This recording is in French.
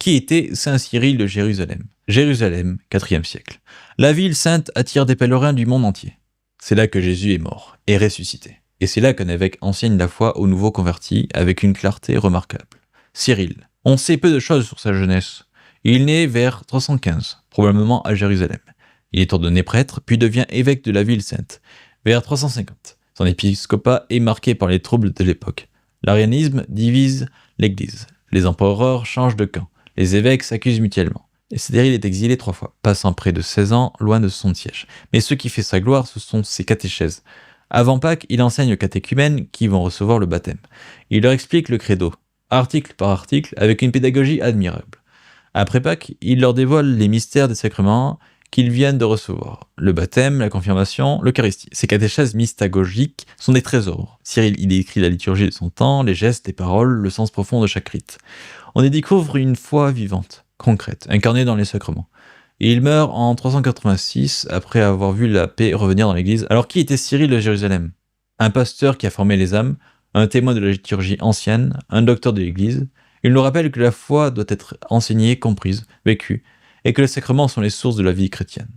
Qui était Saint Cyril de Jérusalem? Jérusalem, 4e siècle. La ville sainte attire des pèlerins du monde entier. C'est là que Jésus est mort et ressuscité. Et c'est là qu'un évêque enseigne la foi aux nouveaux convertis avec une clarté remarquable. Cyril. On sait peu de choses sur sa jeunesse. Il naît vers 315, probablement à Jérusalem. Il est ordonné prêtre, puis devient évêque de la ville sainte, vers 350. Son épiscopat est marqué par les troubles de l'époque. L'arianisme divise l'Église. Les empereurs changent de camp. Les évêques s'accusent mutuellement. Et Cyril est exilé 3 fois, passant près de 16 ans loin de son siège. Mais ce qui fait sa gloire, ce sont ses catéchèses. Avant Pâques, il enseigne aux catéchumènes qui vont recevoir le baptême. Il leur explique le credo, article par article, avec une pédagogie admirable. Après Pâques, il leur dévoile les mystères des sacrements qu'ils viennent de recevoir. Le baptême, la confirmation, l'Eucharistie. Ces catéchèses mystagogiques sont des trésors. Cyril, il écrit la liturgie de son temps, les gestes, les paroles, le sens profond de chaque rite. On y découvre une foi vivante, concrète, incarnée dans les sacrements. Et il meurt en 386 après avoir vu la paix revenir dans l'église. Alors qui était Cyril de Jérusalem? Un pasteur qui a formé les âmes, un témoin de la liturgie ancienne, un docteur de l'église. Il nous rappelle que la foi doit être enseignée, comprise, vécue, et que les sacrements sont les sources de la vie chrétienne.